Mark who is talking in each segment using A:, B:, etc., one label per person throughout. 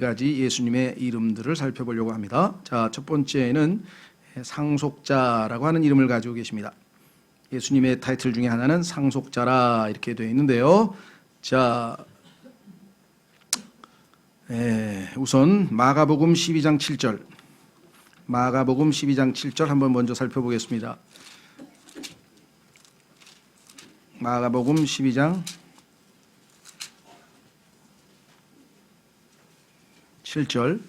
A: 가지 예수님의 이름들을 살펴보려고 합니다. 자, 첫 번째는 상속자라고 하는 이름을 가지고 계십니다. 예수님의 타이틀 중에 하나는 상속자라 이렇게 되어 있는데요. 자, 우선 마가복음 12장 7절, 마가복음 12장 7절 한번 먼저 살펴보겠습니다. 마가복음 12장 7절.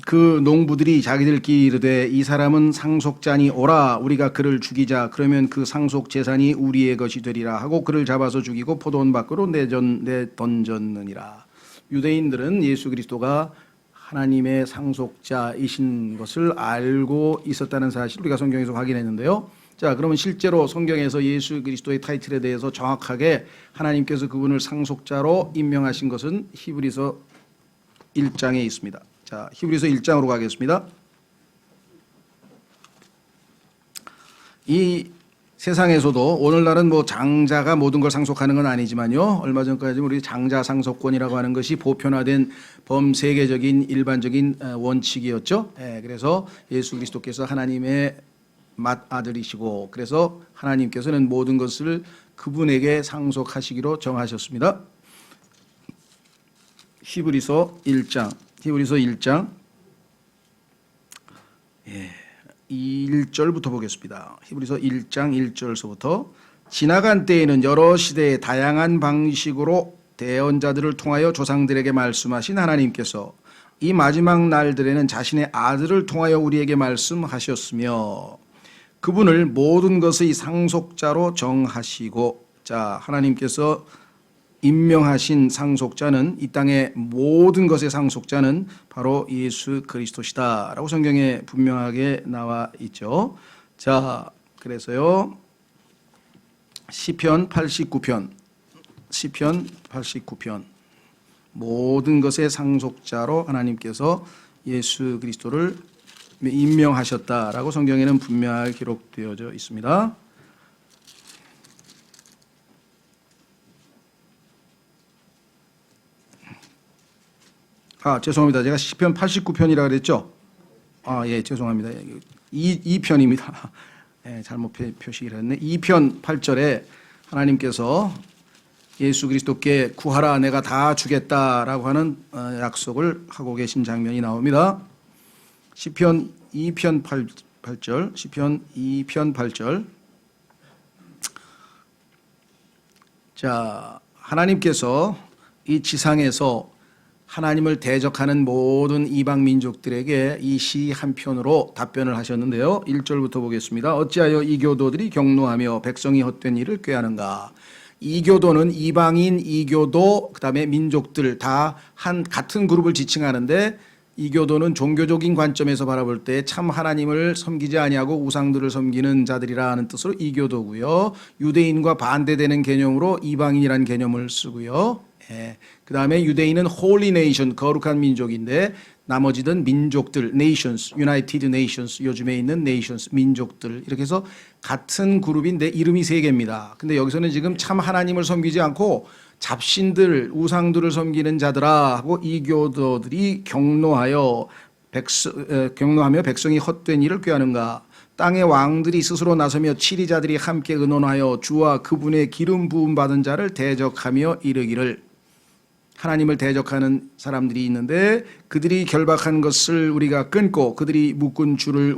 A: 그 농부들이 자기들끼리 이르되 이 사람은 상속자니 오라 우리가 그를 죽이자 그러면 그 상속 재산이 우리의 것이 되리라 하고 그를 잡아서 죽이고 포도원 밖으로 내던졌느니라. 유대인들은 예수 그리스도가 하나님의 상속자이신 것을 알고 있었다는 사실 우리가 성경에서 확인했는데요. 자, 그러면 실제로 성경에서 예수 그리스도의 타이틀에 대해서 정확하게 하나님께서 그분을 상속자로 임명하신 것은 히브리서 1장에 있습니다. 자, 히브리서 1장으로 가겠습니다. 이 세상에서도 오늘날은 뭐 장자가 모든 걸 상속하는 건 아니지만요. 얼마 전까지 우리 장자 상속권이라고 하는 것이 보편화된 범세계적인 일반적인 원칙이었죠. 그래서 예수 그리스도께서 하나님의 맏아들이시고 그래서 하나님께서는 모든 것을 그분에게 상속하시기로 정하셨습니다. 히브리서 1장 1절부터 보겠습니다. 히브리서 1장 1절서부터 지나간 때에는 여러 시대의 다양한 방식으로 대언자들을 통하여 조상들에게 말씀하신 하나님께서 이 마지막 날들에는 자신의 아들을 통하여 우리에게 말씀하셨으며 그분을 모든 것의 상속자로 정하시고, 자, 하나님께서 임명하신 상속자는 이 땅의 모든 것의 상속자는 바로 예수 그리스도시다라고 성경에 분명하게 나와 있죠. 자, 그래서요 시편 89편 모든 것의 상속자로 하나님께서 예수 그리스도를 임명하셨다라고 성경에는 분명하게 기록되어져 있습니다. 죄송합니다. 제가 시편 89편이라고 그랬죠? 죄송합니다. 2편입니다. 잘못 표시를 했네. 2편 8절에 하나님께서 예수 그리스도께 구하라 내가 다 주겠다라고 하는 약속을 하고 계신 장면이 나옵니다. 시편 2편 8절, 시편 2편 8절. 자, 하나님께서 이 지상에서 하나님을 대적하는 모든 이방 민족들에게 이 시 한 편으로 답변을 하셨는데요. 1절부터 보겠습니다. 어찌하여 이교도들이 경노하며 백성이 헛된 일을 꾀하는가. 이교도는 이방인, 이교도, 그다음에 민족들 다 같은 그룹을 지칭하는데 이교도는 종교적인 관점에서 바라볼 때 참 하나님을 섬기지 아니하고 우상들을 섬기는 자들이라는 뜻으로 이교도고요. 유대인과 반대되는 개념으로 이방인이라는 개념을 쓰고요. 그 다음에 유대인은 Holy Nation, 거룩한 민족인데 나머지는 민족들, Nations, United Nations, 요즘에 있는 Nations, 민족들 이렇게 해서 같은 그룹인데 이름이 세 개입니다. 근데 여기서는 지금 참 하나님을 섬기지 않고 잡신들, 우상들을 섬기는 자들아 하고 이교도들이 경노하며 백성이 헛된 일을 꾀하는가. 땅의 왕들이 스스로 나서며 치리자들이 함께 의논하여 주와 그분의 기름 부음 받은 자를 대적하며 이르기를. 하나님을 대적하는 사람들이 있는데 그들이 결박한 것을 우리가 끊고 그들이 묶은 줄을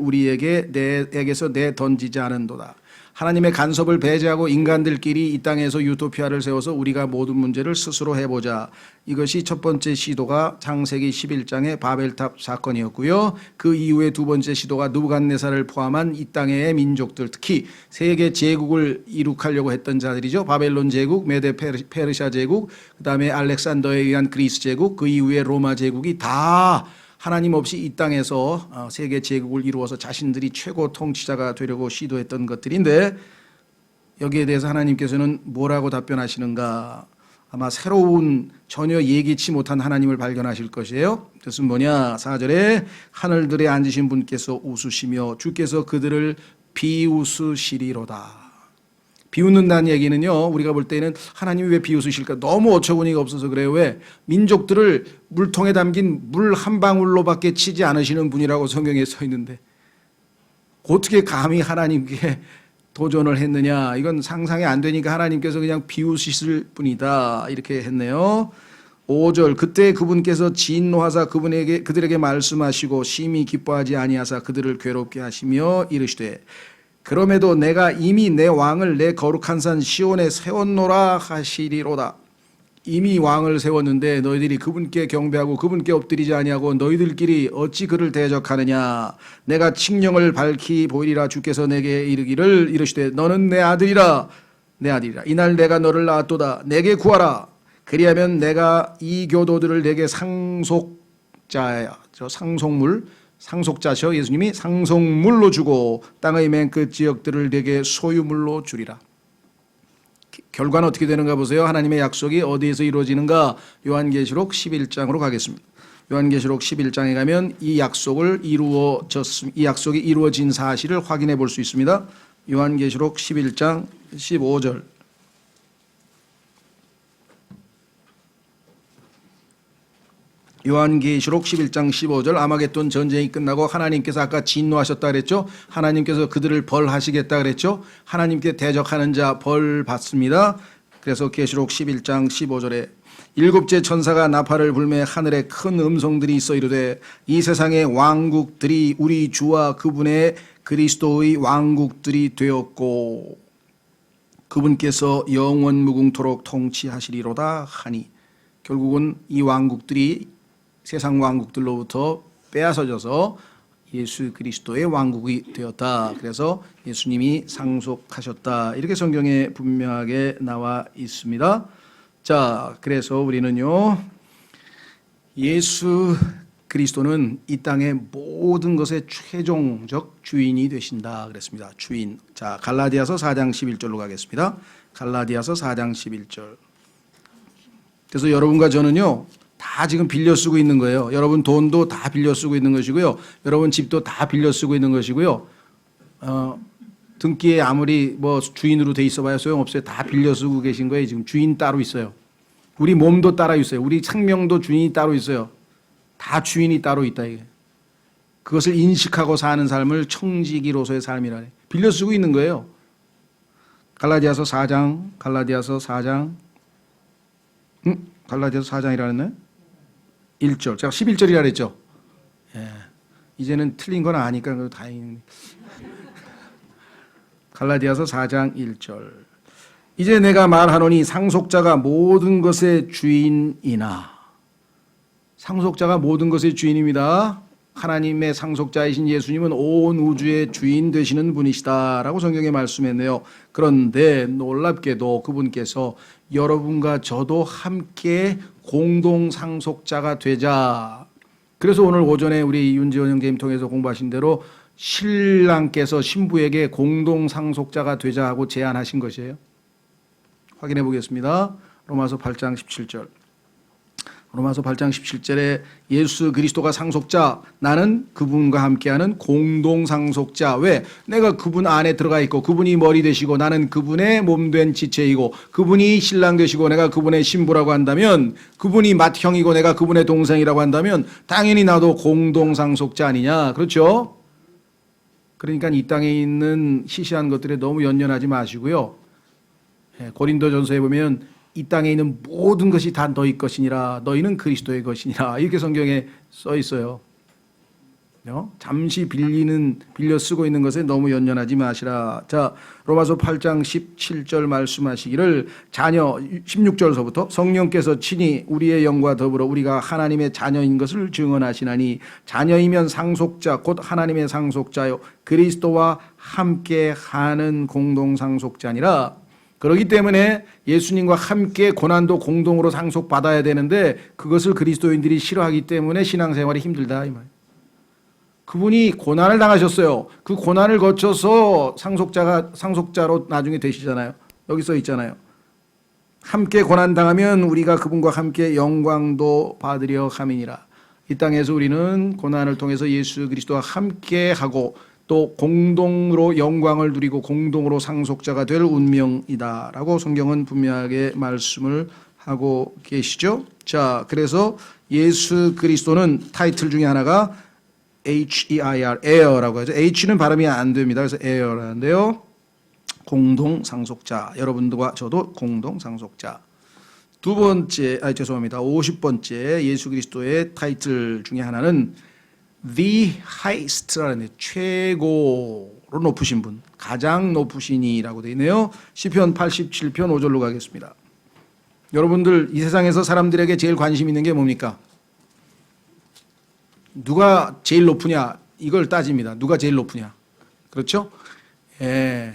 A: 내게서 내던지지 않은도다. 하나님의 간섭을 배제하고 인간들끼리 이 땅에서 유토피아를 세워서 우리가 모든 문제를 스스로 해보자. 이것이 첫 번째 시도가 창세기 11장의 바벨탑 사건이었고요. 그 이후에 두 번째 시도가 느부갓네살을 포함한 이 땅의 민족들, 특히 세계 제국을 이룩하려고 했던 자들이죠. 바벨론 제국, 메데 페르시아 제국, 그다음에 알렉산더에 의한 그리스 제국, 그 이후에 로마 제국이 다 하나님 없이 이 땅에서 세계 제국을 이루어서 자신들이 최고 통치자가 되려고 시도했던 것들인데 여기에 대해서 하나님께서는 뭐라고 답변하시는가. 아마 새로운 전혀 예기치 못한 하나님을 발견하실 것이에요. 그것은 뭐냐. 4절에 하늘들에 앉으신 분께서 웃으시며 주께서 그들을 비웃으시리로다. 비웃는다는 얘기는요, 우리가 볼 때는 하나님이 왜 비웃으실까? 너무 어처구니가 없어서 그래요. 왜? 민족들을 물통에 담긴 물 한 방울로밖에 치지 않으시는 분이라고 성경에 써 있는데 어떻게 감히 하나님께 도전을 했느냐? 이건 상상이 안 되니까 하나님께서 그냥 비웃으실 뿐이다 이렇게 했네요. 5절 그때 그분께서 진노하사 그들에게 말씀하시고 심히 기뻐하지 아니하사 그들을 괴롭게 하시며 이르시되 그럼에도 내가 이미 내 왕을 내 거룩한 산 시온에 세웠노라 하시리로다. 이미 왕을 세웠는데 너희들이 그분께 경배하고 그분께 엎드리지 아니하고 너희들끼리 어찌 그를 대적하느냐. 내가 칙령을 밝히 보이리라. 주께서 내게 이르시되 너는 내 아들이라. 내 아들이라. 이날 내가 너를 낳았도다. 내게 구하라. 그리하면 내가 이 교도들을 내게 상속자야. 저 상속자셔. 예수님이 상속물로 주고 땅의 맨 끝 지역들을 내게 소유물로 주리라. 결과는 어떻게 되는가 보세요. 하나님의 약속이 어디에서 이루어지는가? 요한계시록 11장으로 가겠습니다. 요한계시록 11장에 가면 이 약속이 이루어진 사실을 확인해 볼 수 있습니다. 요한계시록 11장 15절. 요한계시록 11장 15절. 아마겟돈 전쟁이 끝나고 하나님께서 아까 진노하셨다 그랬죠. 하나님께서 그들을 벌하시겠다 그랬죠. 하나님께 대적하는 자 벌 받습니다. 그래서 계시록 11장 15절에 일곱째 천사가 나팔을 불매 하늘에 큰 음성들이 있어 이르되 이 세상의 왕국들이 우리 주와 그분의 그리스도의 왕국들이 되었고 그분께서 영원 무궁토록 통치하시리로다 하니, 결국은 이 왕국들이 세상 왕국들로부터 빼앗아져서 예수 그리스도의 왕국이 되었다. 그래서 예수님이 상속하셨다. 이렇게 성경에 분명하게 나와 있습니다. 자, 그래서 우리는요, 예수 그리스도는 이 땅의 모든 것의 최종적 주인이 되신다 그랬습니다. 주인. 자, 갈라디아서 4장 11절로 가겠습니다. 갈라디아서 4장 11절. 그래서 여러분과 저는요, 다 지금 빌려 쓰고 있는 거예요. 여러분 돈도 다 빌려 쓰고 있는 것이고요. 여러분 집도 다 빌려 쓰고 있는 것이고요. 등기에 아무리 뭐 주인으로 돼 있어봐야 소용없어요. 다 빌려 쓰고 계신 거예요. 지금 주인 따로 있어요. 우리 몸도 따로 있어요. 우리 생명도 주인이 따로 있어요. 다 주인이 따로 있다 이게. 그것을 인식하고 사는 삶을 청지기로서의 삶이라네. 빌려 쓰고 있는 거예요. 갈라디아서 4장. 갈라디아서 4장이라는 1절. 제가 11절이라 그랬죠. 예. 이제는 틀린 건 아니까 다행히. 갈라디아서 4장 1절. 이제 내가 말하노니 상속자가 모든 것의 주인이나. 상속자가 모든 것의 주인입니다. 하나님의 상속자이신 예수님은 온 우주의 주인 되시는 분이시다라고 성경에 말씀했네요. 그런데 놀랍게도 그분께서 여러분과 저도 함께 공동 상속자가 되자. 그래서 오늘 오전에 우리 윤지원 형제님 통해서 공부하신 대로 신랑께서 신부에게 공동 상속자가 되자 하고 제안하신 것이에요. 확인해 보겠습니다. 로마서 8장 17절. 로마서 8장 17절에 예수 그리스도가 상속자, 나는 그분과 함께하는 공동 상속자. 왜? 내가 그분 안에 들어가 있고 그분이 머리 되시고 나는 그분의 몸된 지체이고 그분이 신랑 되시고 내가 그분의 신부라고 한다면, 그분이 맏형이고 내가 그분의 동생이라고 한다면 당연히 나도 공동 상속자 아니냐. 그렇죠? 그러니까 이 땅에 있는 시시한 것들에 너무 연연하지 마시고요. 고린도전서에 보면 이 땅에 있는 모든 것이 다 너희 것이니라. 너희는 그리스도의 것이니라. 이렇게 성경에 써 있어요. 잠시 빌려 쓰고 있는 것에 너무 연연하지 마시라. 자, 로마서 8장 17절 말씀하시기를 자녀 16절서부터 성령께서 친히 우리의 영과 더불어 우리가 하나님의 자녀인 것을 증언하시나니 자녀이면 상속자 곧 하나님의 상속자요 그리스도와 함께 하는 공동 상속자니라. 그렇기 때문에 예수님과 함께 고난도 공동으로 상속받아야 되는데 그것을 그리스도인들이 싫어하기 때문에 신앙생활이 힘들다 이 말이에요. 그분이 고난을 당하셨어요. 그 고난을 거쳐서 상속자로 나중에 되시잖아요. 여기 써 있잖아요. 함께 고난 당하면 우리가 그분과 함께 영광도 받으려 함이니라. 이 땅에서 우리는 고난을 통해서 예수 그리스도와 함께 하고 또 공동으로 영광을 누리고 공동으로 상속자가 될 운명이다라고 성경은 분명하게 말씀을 하고 계시죠. 자, 그래서 예수 그리스도는 타이틀 중에 하나가 H-E-I-R, heir라고 하죠. H는 발음이 안 됩니다. 그래서 heir라는데요. 공동 상속자. 여러분들과 저도 공동 상속자. 두 번째, 죄송합니다. 50번째 예수 그리스도의 타이틀 중에 하나는 The Highest라는 최고로 높으신 분, 가장 높으시니라고 되어 있네요. 시편 87편 5절로 가겠습니다. 여러분들 이 세상에서 사람들에게 제일 관심 있는 게 뭡니까? 누가 제일 높으냐 이걸 따집니다. 누가 제일 높으냐. 그렇죠? 예.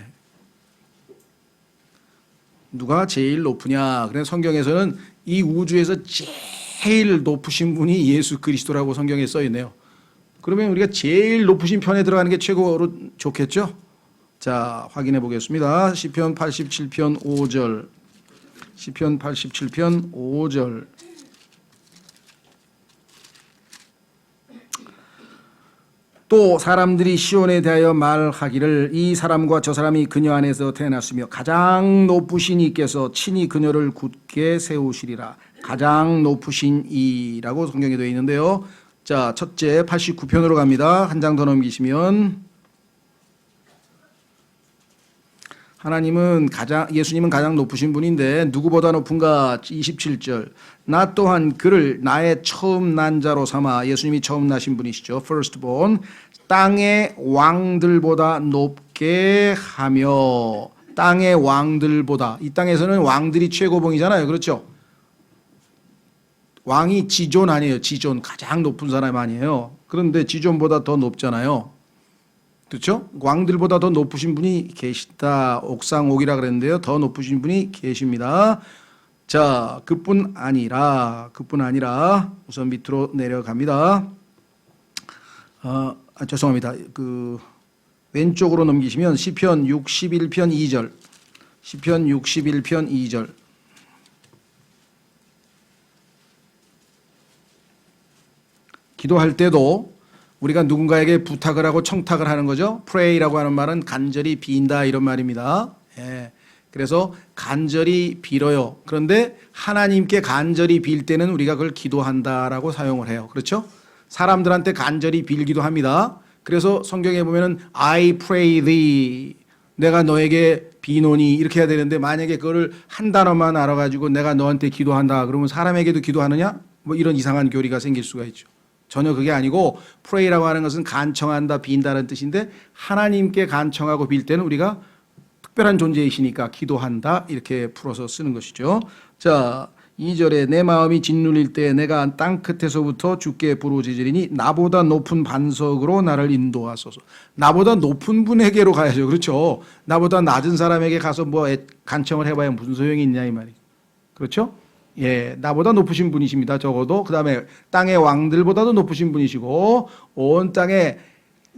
A: 누가 제일 높으냐. 그래서 성경에서는 이 우주에서 제일 높으신 분이 예수 그리스도라고 성경에 써 있네요. 그러면 우리가 제일 높으신 편에 들어가는 게 최고로 좋겠죠? 자, 확인해 보겠습니다. 시편 87편 5절. 시편 87편 5절. 또 사람들이 시온에 대하여 말하기를 이 사람과 저 사람이 그녀 안에서 태어났으며 가장 높으신 이께서 친히 그녀를 굳게 세우시리라. 가장 높으신 이라고 성경에 되어 있는데요. 자, 첫째 89편으로 갑니다. 한 장 더 넘기시면 예수님은 가장 높으신 분인데 누구보다 높은가? 27절. 나 또한 그를 나의 처음 난 자로 삼아. 예수님이 처음 나신 분이시죠. firstborn. 땅의 왕들보다 높게 하며. 땅의 왕들보다. 이 땅에서는 왕들이 최고봉이잖아요. 그렇죠? 왕이 지존 아니에요. 지존. 가장 높은 사람 아니에요. 그런데 지존보다 더 높잖아요. 그렇죠? 왕들보다 더 높으신 분이 계시다. 옥상옥이라 그랬는데요. 더 높으신 분이 계십니다. 자, 그뿐 아니라 우선 밑으로 내려갑니다. 죄송합니다. 왼쪽으로 넘기시면 시편 61편 2절. 시편 61편 2절. 기도할 때도 우리가 누군가에게 부탁을 하고 청탁을 하는 거죠. pray라고 하는 말은 간절히 빈다 이런 말입니다. 예. 그래서 간절히 빌어요. 그런데 하나님께 간절히 빌 때는 우리가 그걸 기도한다라고 사용을 해요. 그렇죠? 사람들한테 간절히 빌기도 합니다. 그래서 성경에 보면은 I pray thee, 내가 너에게 비노니 이렇게 해야 되는데 만약에 그거를 한 단어만 알아가지고 내가 너한테 기도한다 그러면 사람에게도 기도하느냐? 뭐 이런 이상한 교리가 생길 수가 있죠. 전혀 그게 아니고 pray라고 하는 것은 간청한다, 빈다는 뜻인데 하나님께 간청하고 빌 때는 우리가 특별한 존재이시니까 기도한다 이렇게 풀어서 쓰는 것이죠. 자, 2절에 내 마음이 짓눌릴 때 내가 땅 끝에서부터 주께 부르짖으리니 나보다 높은 반석으로 나를 인도하소서. 나보다 높은 분에게로 가야죠. 그렇죠? 나보다 낮은 사람에게 가서 뭐 간청을 해봐야 무슨 소용이 있냐 이 말이죠. 그렇죠? 예, 나보다 높으신 분이십니다. 적어도 그 다음에 땅의 왕들보다도 높으신 분이시고 온 땅의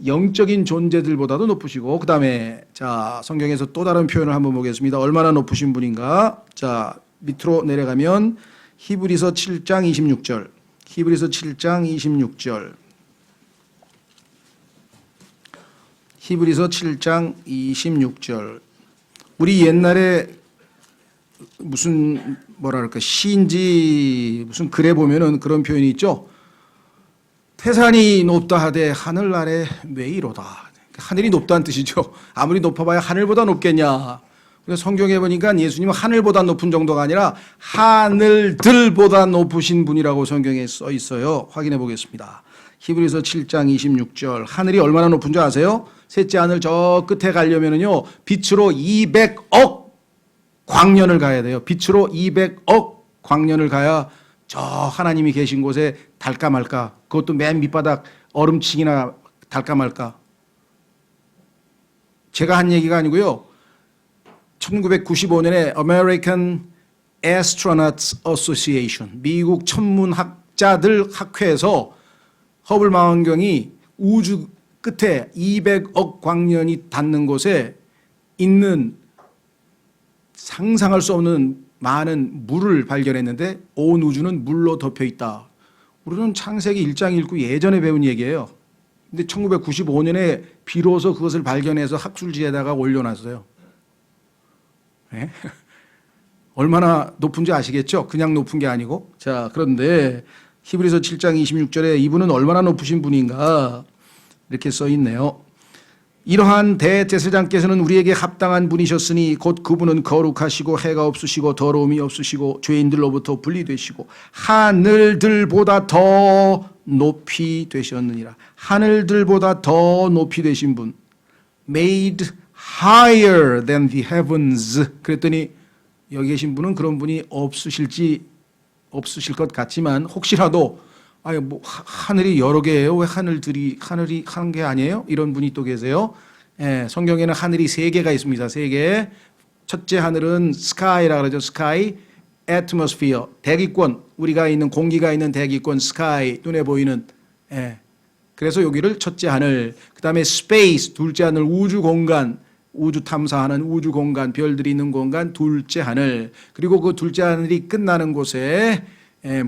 A: 영적인 존재들보다도 높으시고 그 다음에 자 성경에서 또 다른 표현을 한번 보겠습니다. 얼마나 높으신 분인가? 자 밑으로 내려가면 히브리서 7장 26절. 히브리서 7장 26절. 히브리서 7장 26절. 우리 옛날에 무슨 뭐랄까 시인지 무슨 글에 보면은 그런 표현이 있죠. 태산이 높다 하되 하늘 아래 매이로다. 하늘이 높다는 뜻이죠. 아무리 높아봐야 하늘보다 높겠냐. 그래서 성경에 보니까 예수님은 하늘보다 높은 정도가 아니라 하늘들보다 높으신 분이라고 성경에 써 있어요. 확인해 보겠습니다. 히브리서 7장 26절. 하늘이 얼마나 높은 줄 아세요? 셋째 하늘 저 끝에 가려면은요 빛으로 200억 광년을 가야 돼요. 빛으로 200억 광년을 가야 저 하나님이 계신 곳에 달까 말까. 그것도 맨 밑바닥 얼음층이나 달까 말까. 제가 한 얘기가 아니고요. 1995년에 American Astronauts Association, 미국 천문학자들 학회에서 허블 망원경이 우주 끝에 200억 광년이 닿는 곳에 있는 상상할 수 없는 많은 물을 발견했는데 온 우주는 물로 덮여 있다. 우리는 창세기 1장 읽고 예전에 배운 얘기예요. 근데 1995년에 비로소 그것을 발견해서 학술지에다가 올려놨어요. 네? 얼마나 높은지 아시겠죠? 그냥 높은 게 아니고. 자, 그런데 히브리서 7장 26절에 이분은 얼마나 높으신 분인가 이렇게 써 있네요. 이러한 대제사장께서는 우리에게 합당한 분이셨으니 곧 그분은 거룩하시고 해가 없으시고 더러움이 없으시고 죄인들로부터 분리되시고 하늘들보다 더 높이 되셨느니라. 하늘들보다 더 높이 되신 분, made higher than the heavens. 그랬더니 여기 계신 분은 그런 분이 없으실 것 같지만 혹시라도 뭐 하늘이 여러 개예요. 왜 하늘이 한 개 아니에요? 이런 분이 또 계세요. 예, 성경에는 하늘이 세 개가 있습니다. 세 개. 첫째 하늘은 sky라 그러죠. sky, atmosphere, 대기권. 우리가 있는 공기가 있는 대기권, sky, 눈에 보이는. 예. 그래서 여기를 첫째 하늘. 그다음에 space, 둘째 하늘, 우주 공간. 우주 탐사하는 우주 공간, 별들이 있는 공간, 둘째 하늘. 그리고 그 둘째 하늘이 끝나는 곳에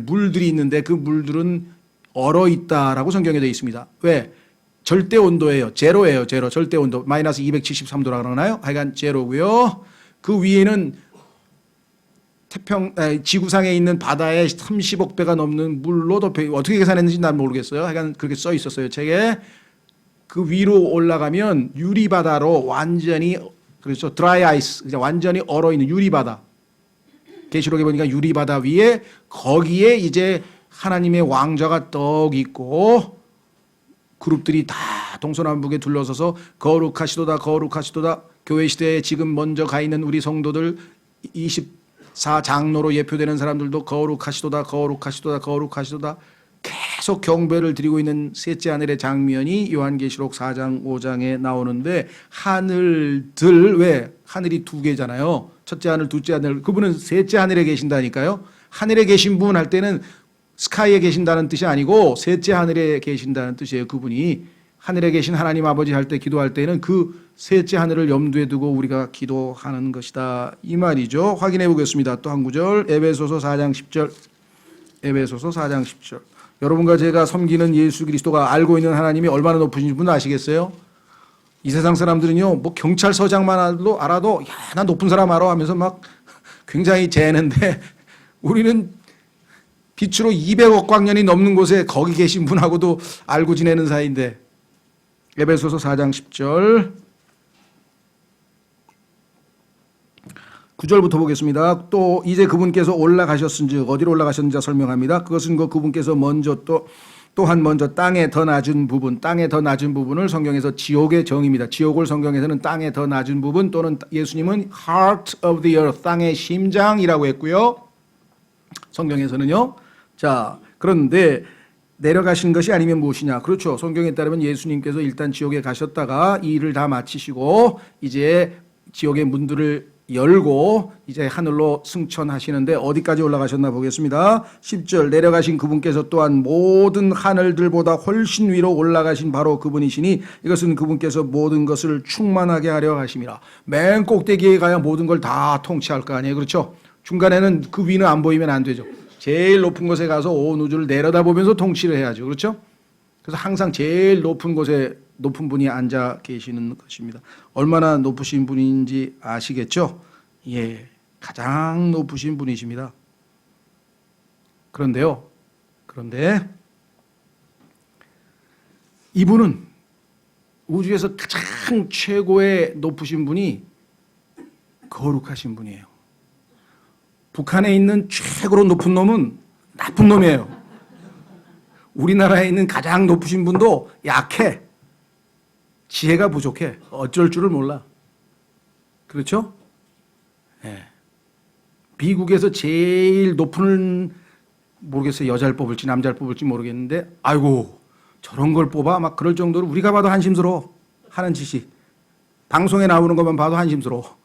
A: 물들이 있는데 그 물들은 얼어 있다라고 성경에 되어 있습니다. 왜? 절대 온도예요. 제로예요. 제로. 절대 온도. 마이너스 273도라 그러나요? 하여간 제로고요. 그 위에는 지구상에 있는 바다의 30억 배가 넘는 물로 덮여. 어떻게 계산했는지 난 모르겠어요. 하여간 그렇게 써 있었어요. 책에. 그 위로 올라가면 유리바다로 완전히, 그렇죠. 드라이 아이스. 완전히 얼어 있는 유리바다. 계시록에 보니까 유리바다 위에 거기에 이제 하나님의 왕좌가 떡 있고 그룹들이 다 동서남북에 둘러서서 거룩하시도다 거룩하시도다. 교회 시대에 지금 먼저 가 있는 우리 성도들 24장로로 예표되는 사람들도 거룩하시도다 거룩하시도다 거룩하시도다 계속 경배를 드리고 있는 셋째 하늘의 장면이 요한계시록 4장 5장에 나오는데 하늘들, 왜? 하늘이 두 개잖아요. 첫째 하늘, 둘째 하늘. 그분은 셋째 하늘에 계신다니까요. 하늘에 계신 분 할 때는 스카이에 계신다는 뜻이 아니고 셋째 하늘에 계신다는 뜻이에요. 그분이 하늘에 계신 하나님 아버지 할 때 기도할 때는 그 셋째 하늘을 염두에 두고 우리가 기도하는 것이다. 이 말이죠. 확인해 보겠습니다. 또 한 구절. 에베소서 4장 10절. 에베소서 4장 10절. 여러분과 제가 섬기는 예수 그리스도가 알고 있는 하나님이 얼마나 높으신 분 아시겠어요? 이 세상 사람들은요, 뭐 경찰서장만 알아도 야, 나 높은 사람 알아 하면서 막 굉장히 재는데 우리는 빛으로 200억 광년이 넘는 곳에 거기 계신 분하고도 알고 지내는 사이인데. 에베소서 4장 10절 9절부터 보겠습니다. 또 이제 그분께서 올라가셨은즉, 어디로 올라가셨는지 설명합니다. 그것은 그분께서 먼저 또한 먼저 땅의 더 낮은 부분, 땅의 더 낮은 부분을 성경에서 지옥의 정의입니다. 지옥을 성경에서는 땅의 더 낮은 부분, 또는 예수님은 heart of the earth, 땅의 심장이라고 했고요. 성경에서는요. 자, 그런데 내려가신 것이 아니면 무엇이냐? 그렇죠. 성경에 따르면 예수님께서 일단 지옥에 가셨다가 이 일을 다 마치시고 이제 지옥의 문들을 열고 이제 하늘로 승천하시는데 어디까지 올라가셨나 보겠습니다. 10절 내려가신 그분께서 또한 모든 하늘들보다 훨씬 위로 올라가신 바로 그분이시니 이것은 그분께서 모든 것을 충만하게 하려 하심이라. 맨 꼭대기에 가야 모든 걸 다 통치할 거 아니에요. 그렇죠? 중간에는 그 위는 안 보이면 안 되죠. 제일 높은 곳에 가서 온 우주를 내려다보면서 통치를 해야죠. 그렇죠? 그래서 항상 제일 높은 곳에 높은 분이 앉아 계시는 것입니다. 얼마나 높으신 분인지 아시겠죠? 예, 가장 높으신 분이십니다. 그런데 이분은 우주에서 가장 최고의 높으신 분이 거룩하신 분이에요. 북한에 있는 최고로 높은 놈은 나쁜 놈이에요. 우리나라에 있는 가장 높으신 분도 약해. 지혜가 부족해. 어쩔 줄을 몰라. 그렇죠? 예. 미국에서 제일 높은, 모르겠어요. 여자를 뽑을지 남자를 뽑을지 모르겠는데, 아이고, 저런 걸 뽑아? 막 그럴 정도로 우리가 봐도 한심스러워. 하는 짓이. 방송에 나오는 것만 봐도 한심스러워.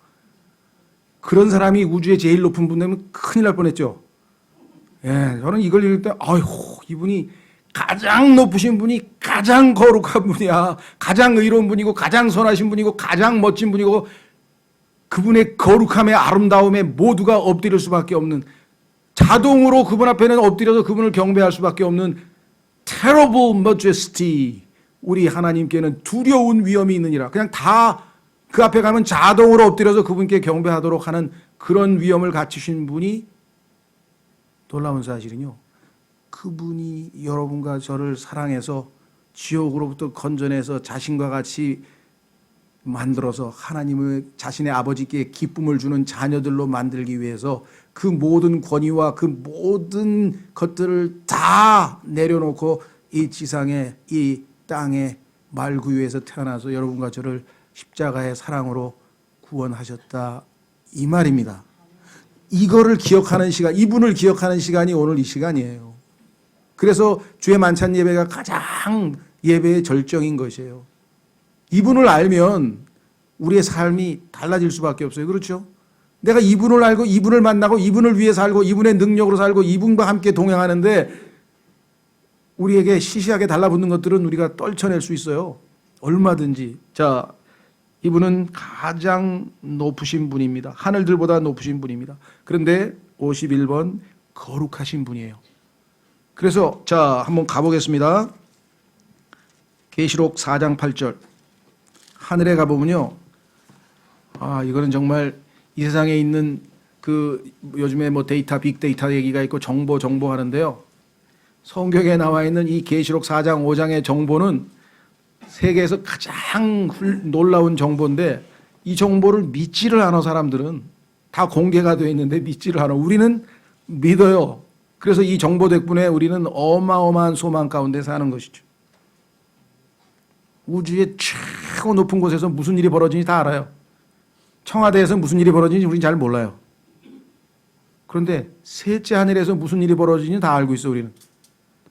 A: 그런 사람이 우주의 제일 높은 분 되면 큰일 날 뻔했죠. 예, 저는 이걸 읽을 때, 아이고, 이분이 가장 높으신 분이 가장 거룩한 분이야. 가장 의로운 분이고 가장 선하신 분이고 가장 멋진 분이고 그분의 거룩함에 아름다움에 모두가 엎드릴 수밖에 없는, 자동으로 그분 앞에는 엎드려서 그분을 경배할 수밖에 없는 terrible majesty, 우리 하나님께는 두려운 위험이 있느니라. 그냥 다 그 앞에 가면 자동으로 엎드려서 그분께 경배하도록 하는 그런 위험을 갖추신 분이, 놀라운 사실은요, 그분이 여러분과 저를 사랑해서 지옥으로부터 건져내서 자신과 같이 만들어서 하나님의 자신의 아버지께 기쁨을 주는 자녀들로 만들기 위해서 그 모든 권위와 그 모든 것들을 다 내려놓고 이 지상에, 이 땅에 말구유에서 태어나서 여러분과 저를 십자가의 사랑으로 구원하셨다, 이 말입니다. 이거를 기억하는 시간, 이분을 기억하는 시간이 오늘 이 시간이에요. 그래서 주의 만찬 예배가 가장 예배의 절정인 것이에요. 이분을 알면 우리의 삶이 달라질 수밖에 없어요. 그렇죠? 내가 이분을 알고 이분을 만나고 이분을 위해 살고 이분의 능력으로 살고 이분과 함께 동행하는데 우리에게 시시하게 달라붙는 것들은 우리가 떨쳐낼 수 있어요. 얼마든지. 자, 이분은 가장 높으신 분입니다. 하늘들보다 높으신 분입니다. 그런데 51번 거룩하신 분이에요. 그래서 자, 한번 가보겠습니다. 계시록 4장 8절. 하늘에 가보면요, 이거는 정말 이 세상에 있는 그 요즘에 뭐 데이터, 빅데이터 얘기가 있고 정보 하는데요, 성경에 나와 있는 이 계시록 4장 5장의 정보는 세계에서 가장 놀라운 정보인데, 이 정보를 믿지를 않아. 사람들은 다 공개가 되어 있는데 믿지를 않아. 우리는 믿어요. 그래서 이 정보 덕분에 우리는 어마어마한 소망 가운데 사는 것이죠. 우주의 최고 높은 곳에서 무슨 일이 벌어지는지 다 알아요. 청와대에서 무슨 일이 벌어지는지 우리는 잘 몰라요. 그런데 셋째 하늘에서 무슨 일이 벌어지는지 다 알고 있어. 우리는.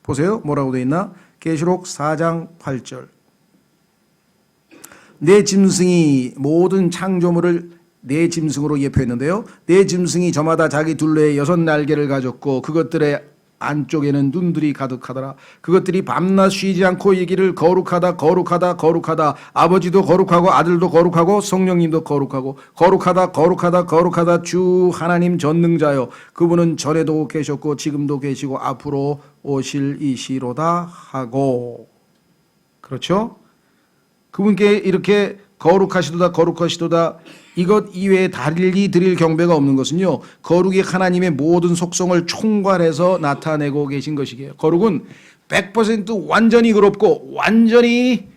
A: 보세요, 뭐라고 되어 있나? 계시록 4장 8절. 내 짐승이 모든 창조물을 내 짐승으로 예표했는데요, 내 짐승이 저마다 자기 둘레에 6날개를 가졌고 그것들의 안쪽에는 눈들이 가득하더라. 그것들이 밤낮 쉬지 않고 이기를 거룩하다 거룩하다 거룩하다. 아버지도 거룩하고 아들도 거룩하고 성령님도 거룩하고 거룩하다 거룩하다 거룩하다 주 하나님 전능자여, 그분은 전에도 계셨고 지금도 계시고 앞으로 오실 이시로다 하고. 그렇죠? 그분께 이렇게 거룩하시도다 거룩하시도다, 이것 이외에 달리 드릴 경배가 없는 것은요, 거룩이 하나님의 모든 속성을 총괄해서 나타내고 계신 것이기에, 거룩은 100% 완전히 의롭고 완전히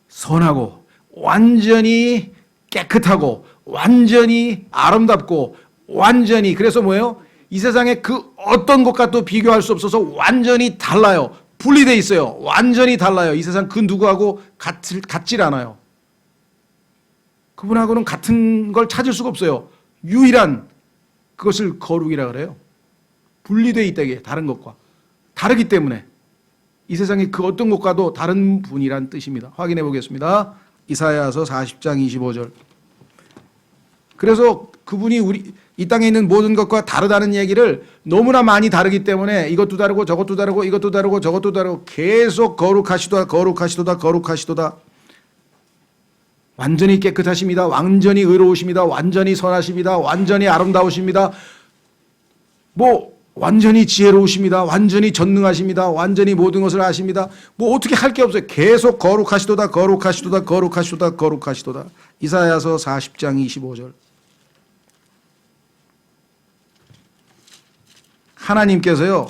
A: 선하고 완전히 깨끗하고 완전히 아름답고 완전히, 그래서 뭐예요? 이 세상에 그 어떤 것과 또 비교할 수 없어서 완전히 달라요. 분리되어 있어요. 완전히 달라요. 이 세상 그 누구하고 같질 않아요. 그분하고는 같은 걸 찾을 수가 없어요. 유일한 그것을 거룩이라 그래요. 분리되어 있다기에, 다른 것과 다르기 때문에 이 세상에 그 어떤 것과도 다른 분이란 뜻입니다. 확인해 보겠습니다. 이사야서 40장 25절. 그래서 그분이 우리 이 땅에 있는 모든 것과 다르다는 얘기를 너무나 많이 다르기 때문에 이것도 다르고 저것도 다르고 이것도 다르고 저것도 다르고 계속 거룩하시도다 거룩하시도다 거룩하시도다, 완전히 깨끗하십니다, 완전히 의로우십니다, 완전히 선하십니다, 완전히 아름다우십니다, 뭐 완전히 지혜로우십니다, 완전히 전능하십니다, 완전히 모든 것을 아십니다. 뭐 어떻게 할 게 없어요. 계속 거룩하시도다 거룩하시도다 거룩하시도다 거룩하시도다. 이사야서 40장 25절. 하나님께서요,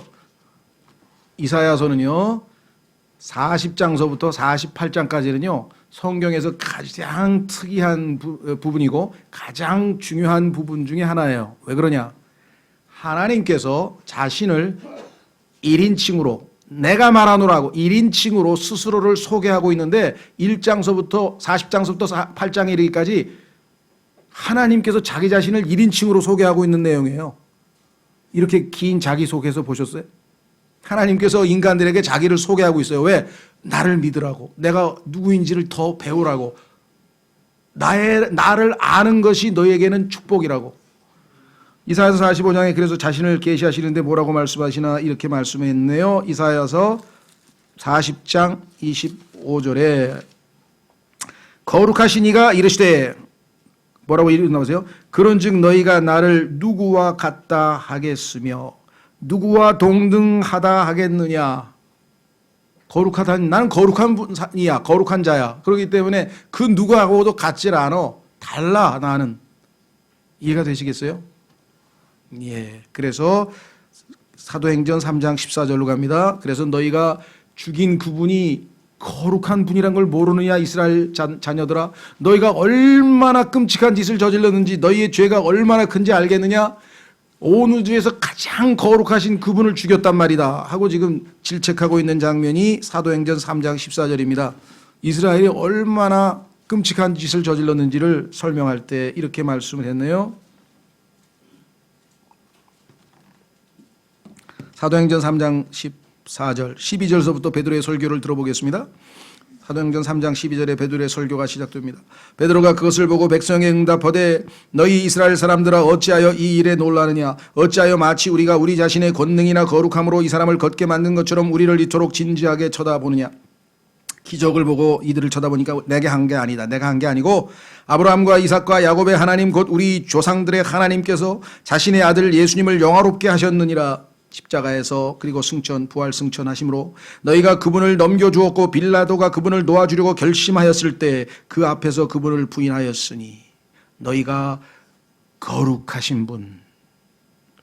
A: 이사야서는요 40장서부터 48장까지는요 성경에서 가장 특이한 부분이고 가장 중요한 부분 중에 하나예요. 왜 그러냐? 하나님께서 자신을 1인칭으로, 내가 말하노라고 1인칭으로 스스로를 소개하고 있는데 1장서부터 40장서부터 8장에 이르기까지 하나님께서 자기 자신을 1인칭으로 소개하고 있는 내용이에요. 이렇게 긴 자기소개서 보셨어요? 하나님께서 인간들에게 자기를 소개하고 있어요. 왜? 나를 믿으라고, 내가 누구인지를 더 배우라고, 나를 아는 것이 너에게는 축복이라고. 이사야서 45장에 그래서 자신을 계시하시는데 뭐라고 말씀하시나, 이렇게 말씀했네요. 이사야서 40장 25절에 거룩하신 이가 이르시되, 뭐라고 읽나보세요? 그런즉 너희가 나를 누구와 같다 하겠으며 누구와 동등하다 하겠느냐. 거룩하다니 나는 거룩한 분이야. 거룩한 자야. 그렇기 때문에 그 누구하고도 같질 않아. 달라 나는. 이해가 되시겠어요? 예. 그래서 사도행전 3장 14절로 갑니다. 그래서 너희가 죽인 그분이 거룩한 분이란 걸 모르느냐 이스라엘 자녀들아. 너희가 얼마나 끔찍한 짓을 저질렀는지 너희의 죄가 얼마나 큰지 알겠느냐. 온 우주에서 가장 거룩하신 그분을 죽였단 말이다 하고 지금 질책하고 있는 장면이 사도행전 3장 14절입니다. 이스라엘이 얼마나 끔찍한 짓을 저질렀는지를 설명할 때 이렇게 말씀을 했네요. 사도행전 3장 14절 12절서부터 베드로의 설교를 들어보겠습니다. 사도행전 3장 12절에 베드로의 설교가 시작됩니다. 베드로가 그것을 보고 백성에 응답하되 너희 이스라엘 사람들아 어찌하여 이 일에 놀라느냐. 어찌하여 마치 우리가 우리 자신의 권능이나 거룩함으로 이 사람을 걷게 만든 것처럼 우리를 이토록 진지하게 쳐다보느냐. 기적을 보고 이들을 쳐다보니까 내게 한 게 아니다. 내가 한 게 아니고 아브라함과 이삭과 야곱의 하나님 곧 우리 조상들의 하나님께서 자신의 아들 예수님을 영화롭게 하셨느니라. 십자가에서 그리고 승천 부활 승천하심으로 너희가 그분을 넘겨주었고 빌라도가 그분을 놓아주려고 결심하였을 때 그 앞에서 그분을 부인하였으니 너희가 거룩하신 분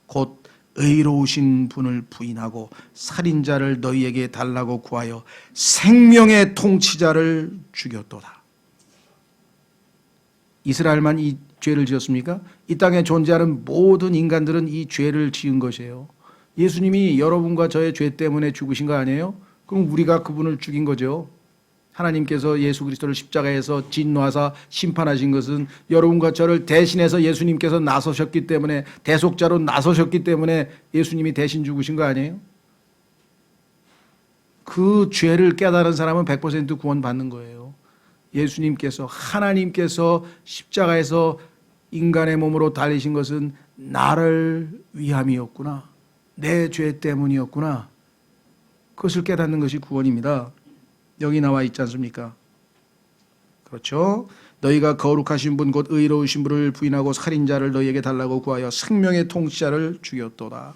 A: 곧 의로우신 분을 부인하고 살인자를 너희에게 달라고 구하여 생명의 통치자를 죽였도다. 이스라엘만 이 죄를 지었습니까? 이 땅에 존재하는 모든 인간들은 이 죄를 지은 것이에요. 예수님이 여러분과 저의 죄 때문에 죽으신 거 아니에요? 그럼 우리가 그분을 죽인 거죠. 하나님께서 예수 그리스도를 십자가에서 진노하사 심판하신 것은 여러분과 저를 대신해서 예수님께서 나서셨기 때문에 대속자로 나서셨기 때문에 예수님이 대신 죽으신 거 아니에요? 그 죄를 깨달은 사람은 100% 구원받는 거예요. 예수님께서 하나님께서 십자가에서 인간의 몸으로 달리신 것은 나를 위함이었구나. 내 죄 때문이었구나. 그것을 깨닫는 것이 구원입니다. 여기 나와 있지 않습니까? 그렇죠? 너희가 거룩하신 분 곧 의로우신 분을 부인하고 살인자를 너희에게 달라고 구하여 생명의 통치자를 죽였도다.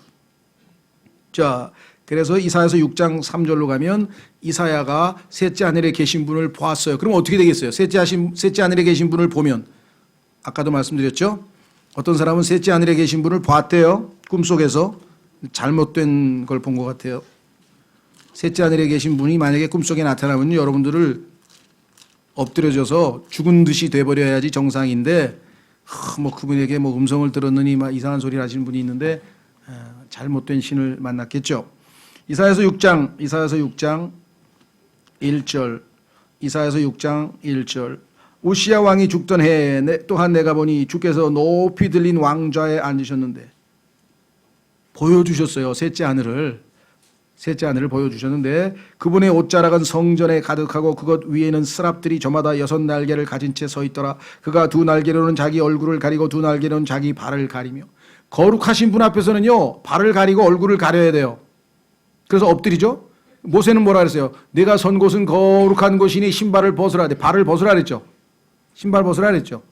A: 자, 그래서 이사야서 6장 3절로 가면 이사야가 셋째 하늘에 계신 분을 보았어요. 그럼 어떻게 되겠어요? 셋째 하늘에 계신 분을 보면 아까도 말씀드렸죠? 어떤 사람은 셋째 하늘에 계신 분을 봤대요. 꿈속에서. 잘못된 걸 본 것 같아요. 셋째 하늘에 계신 분이 만약에 꿈속에 나타나면 여러분들을 엎드려져서 죽은 듯이 돼버려야지 정상인데 뭐 그분에게 뭐 음성을 들었느니 막 이상한 소리를 하시는 분이 있는데 잘못된 신을 만났겠죠. 이사야서 6장 1절 이사야서 6장 1절 우시야 왕이 죽던 해에 또한 내가 보니 주께서 높이 들린 왕좌에 앉으셨는데 보여주셨어요. 셋째 하늘을 보여주셨는데 그분의 옷자락은 성전에 가득하고 그것 위에는 스랍들이 저마다 6날개를 가진 채 서 있더라. 그가 두 날개로는 자기 얼굴을 가리고 두 날개로는 자기 발을 가리며. 거룩하신 분 앞에서는요 발을 가리고 얼굴을 가려야 돼요. 그래서 엎드리죠. 모세는 뭐라 그랬어요? 내가 선 곳은 거룩한 곳이니 신발을 벗으라. 발을 벗으라 그랬죠. 신발 벗으라 그랬죠.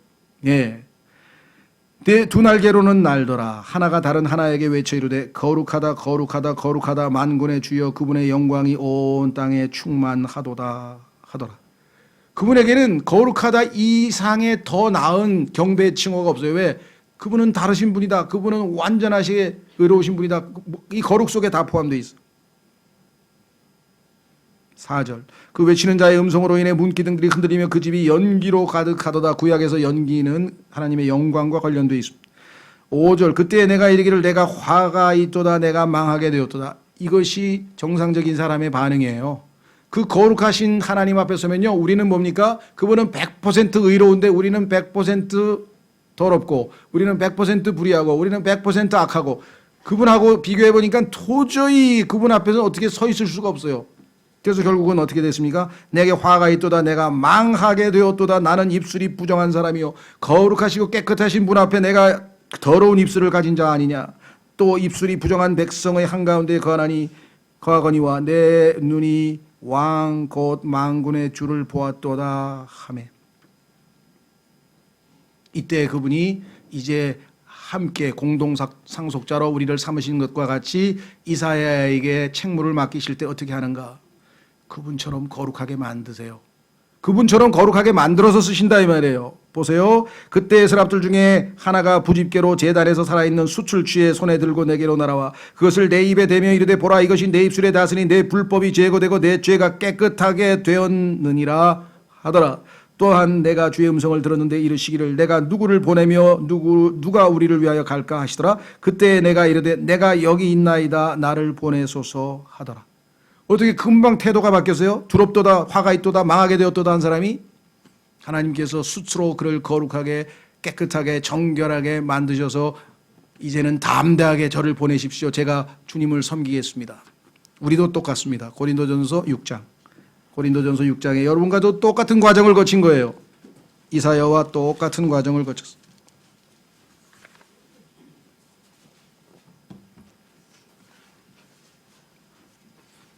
A: 예. 내 두 날개로는 날더라. 하나가 다른 하나에게 외쳐 이르되 거룩하다 거룩하다 거룩하다 만군의 주여 그분의 영광이 온 땅에 충만하도다 하더라. 그분에게는 거룩하다 이상의 더 나은 경배의 칭호가 없어요. 왜? 그분은 다르신 분이다. 그분은 완전하시게 의로우신 분이다. 이 거룩 속에 다 포함되어 있어. 4절 그 외치는 자의 음성으로 인해 문기둥들이 흔들리며 그 집이 연기로 가득하도다. 구약에서 연기는 하나님의 영광과 관련되어 있습니다. 5절 그때 내가 이르기를 내가 화가 있도다 내가 망하게 되었도다. 이것이 정상적인 사람의 반응이에요. 그 거룩하신 하나님 앞에 서면요 우리는 뭡니까? 그분은 100% 의로운데 우리는 100% 더럽고 우리는 100% 불의하고 우리는 100% 악하고 그분하고 비교해 보니까 도저히 그분 앞에서 어떻게 서 있을 수가 없어요. 그래서 결국은 어떻게 됐습니까? 내게 화가 있도다 내가 망하게 되었도다. 나는 입술이 부정한 사람이요 거룩하시고 깨끗하신 분 앞에 내가 더러운 입술을 가진 자 아니냐. 또 입술이 부정한 백성의 한가운데 거하거니와 내 눈이 왕 곧 만군의 주를 보았도다 하매. 이때 그분이 이제 함께 공동 상속자로 우리를 삼으신 것과 같이 이사야에게 책무를 맡기실 때 어떻게 하는가. 그분처럼 거룩하게 만드세요. 그분처럼 거룩하게 만들어서 쓰신다 이 말이에요. 보세요. 그때의 서랍들 중에 하나가 부집게로 제단에서 살아있는 숯을 취해 손에 들고 내게로 날아와 그것을 내 입에 대며 이르되 보라 이것이 내 입술에 닿으니 내 불법이 제거되고 내 죄가 깨끗하게 되었느니라 하더라. 또한 내가 주의 음성을 들었는데 이르시기를 내가 누구를 보내며 누가 우리를 위하여 갈까 하시더라. 그때 내가 이르되 내가 여기 있나이다 나를 보내소서 하더라. 어떻게 금방 태도가 바뀌었어요? 두렵도다 화가 있도다 망하게 되었도다 한 사람이 하나님께서 숯으로 그를 거룩하게 깨끗하게 정결하게 만드셔서 이제는 담대하게 저를 보내십시오. 제가 주님을 섬기겠습니다. 우리도 똑같습니다. 고린도전서 6장에 여러분과도 똑같은 과정을 거친 거예요. 이사야와 똑같은 과정을 거쳤어요.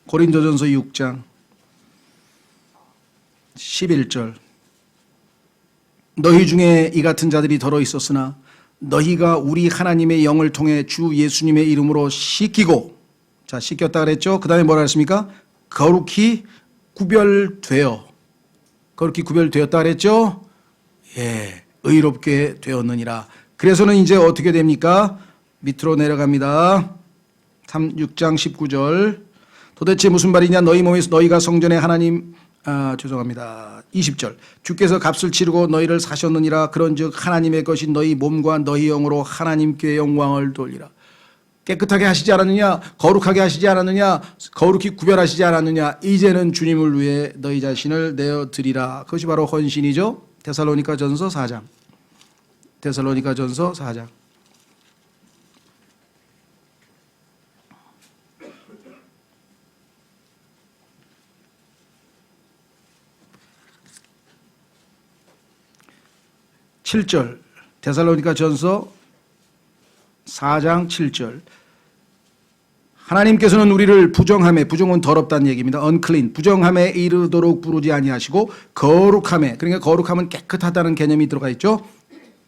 A: 고린도전서 6장 11절 너희 중에 이 같은 자들이 더러 있었으나 너희가 우리 하나님의 영을 통해 주 예수님의 이름으로 씻기고 자 씻겼다 그랬죠. 그 다음에 뭐라 했습니까? 거룩히 구별되었다 그랬죠. 예, 의롭게 되었느니라. 그래서는 이제 어떻게 됩니까? 밑으로 내려갑니다. 6장 19절 도대체 무슨 말이냐 너희 몸에서 너희가 성전에 하나님 20절 주께서 값을 치르고 너희를 사셨느니라 그런즉 하나님의 것인 너희 몸과 너희 영으로 하나님께 영광을 돌리라. 깨끗하게 하시지 않았느냐 거룩하게 하시지 않았느냐 거룩히 구별하시지 않았느냐 이제는 주님을 위해 너희 자신을 내어드리라. 그것이 바로 헌신이죠. 데살로니가전서 4장 7절 데살로니가전서 4장 7절 하나님께서는 우리를 부정함에 부정은 더럽다는 얘기입니다. unclean 부정함에 이르도록 부르지 아니하시고 거룩함에 그러니까 거룩함은 깨끗하다는 개념이 들어가 있죠.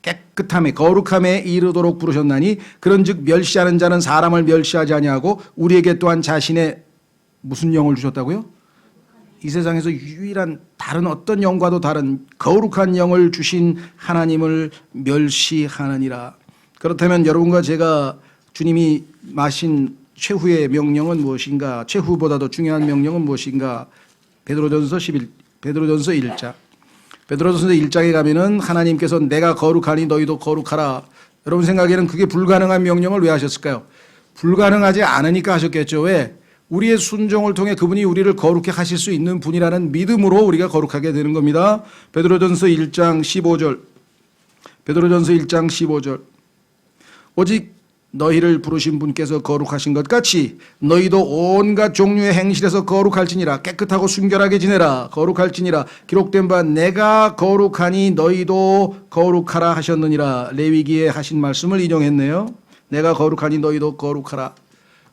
A: 깨끗함에 거룩함에 이르도록 부르셨나니 그런즉 멸시하는 자는 사람을 멸시하지 아니하고 우리에게 또한 자신의 무슨 영을 주셨다고요? 이 세상에서 유일한 다른 어떤 영과도 다른 거룩한 영을 주신 하나님을 멸시하느니라. 그렇다면 여러분과 제가 주님이 마신 최후의 명령은 무엇인가? 최후보다도 중요한 명령은 무엇인가? 베드로전서 1장. 베드로전서 1장에 가면은 하나님께서 내가 거룩하니 너희도 거룩하라. 여러분 생각에는 그게 불가능한 명령을 왜 하셨을까요? 불가능하지 않으니까 하셨겠죠. 왜? 우리의 순종을 통해 그분이 우리를 거룩해 하실 수 있는 분이라는 믿음으로 우리가 거룩하게 되는 겁니다. 베드로전서 1장 15절 오직 너희를 부르신 분께서 거룩하신 것 같이 너희도 온갖 종류의 행실에서 거룩할지니라. 깨끗하고 순결하게 지내라. 거룩할지니라. 기록된 바 내가 거룩하니 너희도 거룩하라 하셨느니라. 레위기에 하신 말씀을 인용했네요. 내가 거룩하니 너희도 거룩하라.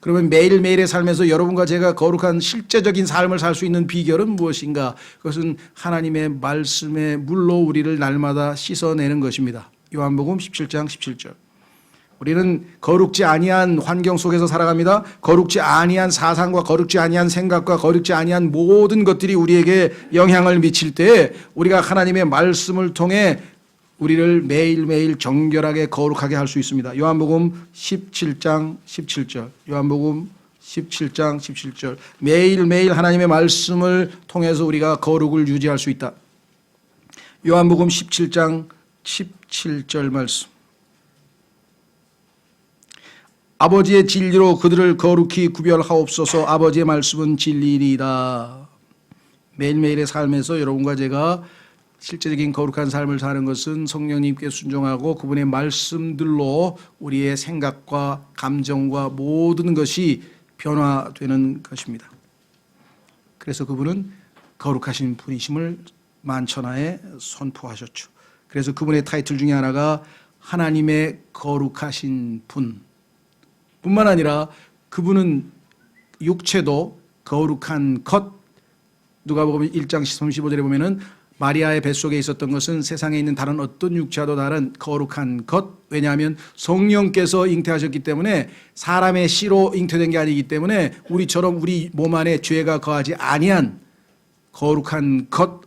A: 그러면 매일매일의 삶에서 여러분과 제가 거룩한 실제적인 삶을 살 수 있는 비결은 무엇인가? 그것은 하나님의 말씀의 물로 우리를 날마다 씻어내는 것입니다. 요한복음 17장 17절. 우리는 거룩지 아니한 환경 속에서 살아갑니다. 거룩지 아니한 사상과 거룩지 아니한 생각과 거룩지 아니한 모든 것들이 우리에게 영향을 미칠 때 우리가 하나님의 말씀을 통해 우리를 매일매일 정결하게 거룩하게 할 수 있습니다. 요한복음 17장 17절. 매일매일 하나님의 말씀을 통해서 우리가 거룩을 유지할 수 있다. 요한복음 17장 17절 말씀. 아버지의 진리로 그들을 거룩히 구별하옵소서. 아버지의 말씀은 진리이다. 매일매일의 삶에서 여러분과 제가 실제적인 거룩한 삶을 사는 것은 성령님께 순종하고 그분의 말씀들로 우리의 생각과 감정과 모든 것이 변화되는 것입니다. 그래서 그분은 거룩하신 분이심을 만천하에 선포하셨죠. 그래서 그분의 타이틀 중에 하나가 하나님의 거룩하신 분 뿐만 아니라 그분은 육체도 거룩한 것. 누가복음 1장 35절에 보면은 마리아의 뱃속에 있었던 것은 세상에 있는 다른 어떤 육체와도 다른 거룩한 것. 왜냐하면 성령께서 잉태하셨기 때문에 사람의 씨로 잉태된 게 아니기 때문에 우리처럼 우리 몸 안에 죄가 거하지 아니한 거룩한 것.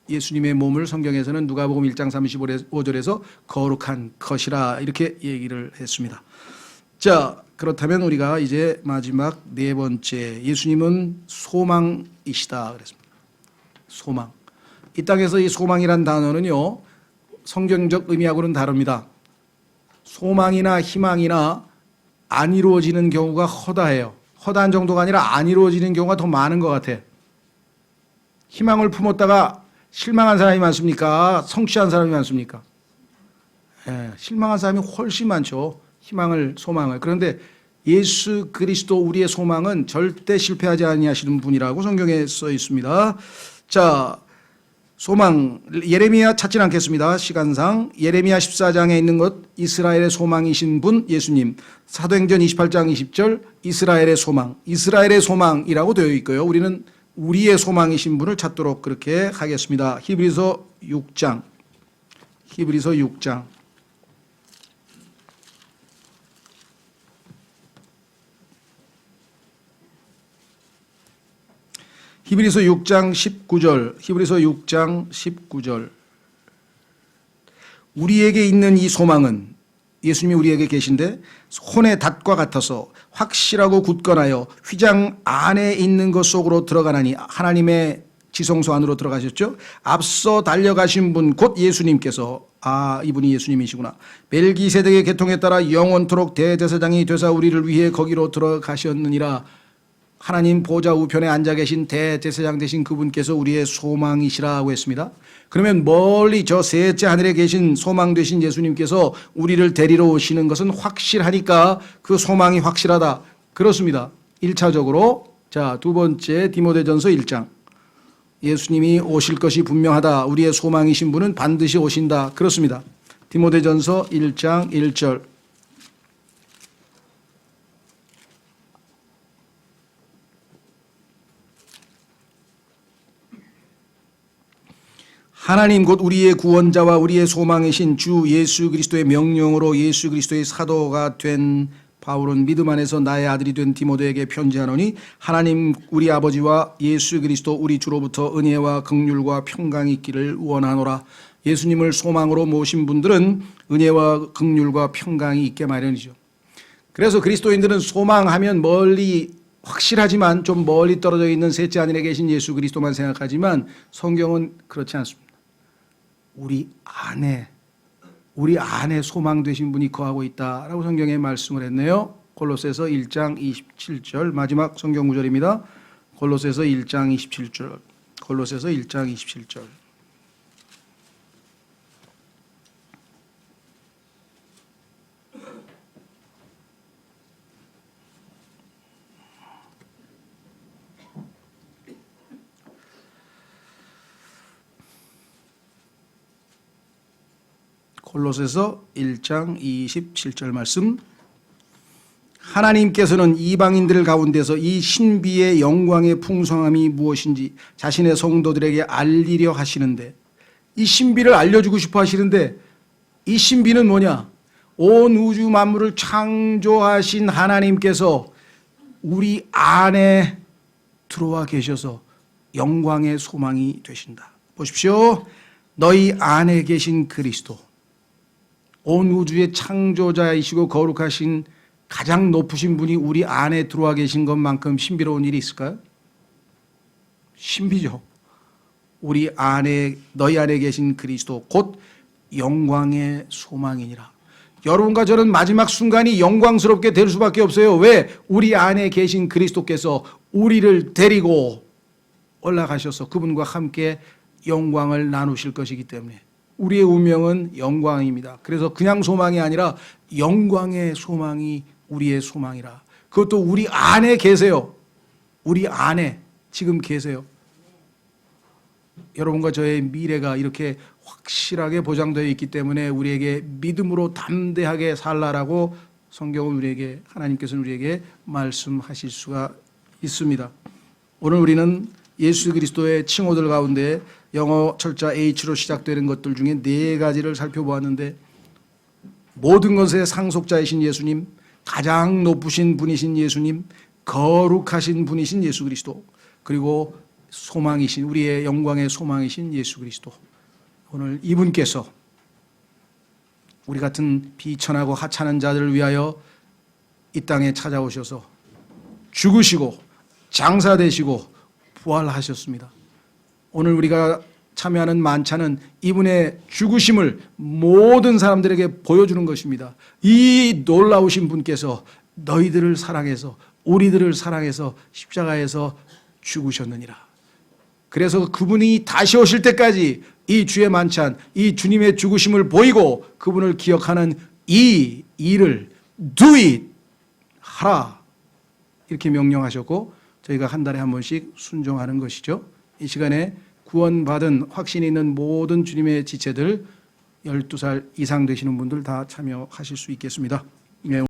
A: 예수님의 몸을 성경에서는 누가복음 1장 35절에서 거룩한 것이라 이렇게 얘기를 했습니다. 자, 그렇다면 우리가 이제 마지막 네 번째, 예수님은 소망이시다 그랬습니다. 소망. 이 땅에서 이 소망이란 단어는요, 성경적 의미하고는 다릅니다. 소망이나 희망이나 안 이루어지는 경우가 허다해요. 허다한 정도가 아니라 안 이루어지는 경우가 더 많은 것 같아. 희망을 품었다가 실망한 사람이 많습니까? 성취한 사람이 많습니까? 실망한 사람이 훨씬 많죠. 희망을, 소망을. 그런데 예수 그리스도 우리의 소망은 절대 실패하지 아니하시는 분이라고 성경에 써 있습니다. 자, 소망, 예레미야 찾진 않겠습니다. 시간상. 예레미야 14장에 있는 것, 이스라엘의 소망이신 분 예수님. 사도행전 28장 20절, 이스라엘의 소망. 이스라엘의 소망이라고 되어 있고요. 우리는 우리의 소망이신 분을 찾도록 그렇게 하겠습니다. 히브리서 6장. 히브리서 6장. 히브리서 6장 19절, 히브리서 6장 19절. 우리에게 있는 이 소망은 예수님이 우리에게 계신데 혼의 닷과 같아서 확실하고 굳건하여 휘장 안에 있는 것 속으로 들어가나니 하나님의 지성소 안으로 들어가셨죠. 앞서 달려가신 분 곧 예수님께서 이분이 예수님이시구나. 멜기세덱의 계통에 따라 영원토록 대제사장이 되사 우리를 위해 거기로 들어가셨느니라. 하나님 보좌 우편에 앉아 계신 대제사장 되신 그분께서 우리의 소망이시라고 했습니다. 그러면 멀리 저 셋째 하늘에 계신 소망 되신 예수님께서 우리를 데리러 오시는 것은 확실하니까 그 소망이 확실하다. 그렇습니다. 1차적으로. 자, 두 번째 디모데전서 1장. 예수님이 오실 것이 분명하다. 우리의 소망이신 분은 반드시 오신다. 그렇습니다. 디모데전서 1장 1절. 하나님 곧 우리의 구원자와 우리의 소망이신 주 예수 그리스도의 명령으로 예수 그리스도의 사도가 된 바울은 믿음 안에서 나의 아들이 된 디모데에게 편지하노니 하나님 우리 아버지와 예수 그리스도 우리 주로부터 은혜와 긍휼과 평강이 있기를 원하노라. 예수님을 소망으로 모신 분들은 은혜와 긍휼과 평강이 있게 마련이죠. 그래서 그리스도인들은 소망하면 멀리 확실하지만 좀 멀리 떨어져 있는 셋째 하늘에 계신 예수 그리스도만 생각하지만 성경은 그렇지 않습니다. 우리 안에 소망 되신 분이 거하고 있다라고 성경에 말씀을 했네요. 골로새서 1장 27절 마지막 성경 구절입니다. 골로새서 1장 27절. 골로새서 1장 27절. 골로새서 1장 27절 말씀. 하나님께서는 이방인들 가운데서 이 신비의 영광의 풍성함이 무엇인지 자신의 성도들에게 알리려 하시는데, 이 신비를 알려주고 싶어 하시는데, 이 신비는 뭐냐? 온 우주 만물을 창조하신 하나님께서 우리 안에 들어와 계셔서 영광의 소망이 되신다. 보십시오. 너희 안에 계신 그리스도, 온 우주의 창조자이시고 거룩하신 가장 높으신 분이 우리 안에 들어와 계신 것만큼 신비로운 일이 있을까요? 신비죠. 우리 안에, 너희 안에 계신 그리스도 곧 영광의 소망이니라. 여러분과 저는 마지막 순간이 영광스럽게 될 수밖에 없어요. 왜? 우리 안에 계신 그리스도께서 우리를 데리고 올라가셔서 그분과 함께 영광을 나누실 것이기 때문에 우리의 운명은 영광입니다. 그래서 그냥 소망이 아니라 영광의 소망이 우리의 소망이라. 그것도 우리 안에 계세요. 우리 안에 지금 계세요. 여러분과 저의 미래가 이렇게 확실하게 보장되어 있기 때문에 우리에게 믿음으로 담대하게 살라라고 성경은 우리에게, 하나님께서는 우리에게 말씀하실 수가 있습니다. 오늘 우리는 예수 그리스도의 칭호들 가운데 영어 철자 H로 시작되는 것들 중에 4가지를 살펴보았는데 모든 것의 상속자이신 예수님, 가장 높으신 분이신 예수님, 거룩하신 분이신 예수 그리스도, 그리고 소망이신 우리의 영광의 소망이신 예수 그리스도. 오늘 이분께서 우리 같은 비천하고 하찮은 자들을 위하여 이 땅에 찾아오셔서 죽으시고 장사되시고 부활하셨습니다. 오늘 우리가 참여하는 만찬은 이분의 죽으심을 모든 사람들에게 보여주는 것입니다. 이 놀라우신 분께서 너희들을 사랑해서 우리들을 사랑해서 십자가에서 죽으셨느니라. 그래서 그분이 다시 오실 때까지 이 주의 만찬, 이 주님의 죽으심을 보이고 그분을 기억하는 이 일을 do it 하라 이렇게 명령하셨고 저희가 한 달에 한 번씩 순종하는 것이죠. 이 시간에 구원받은 확신이 있는 모든 주님의 지체들 12살 이상 되시는 분들 다 참여하실 수 있겠습니다.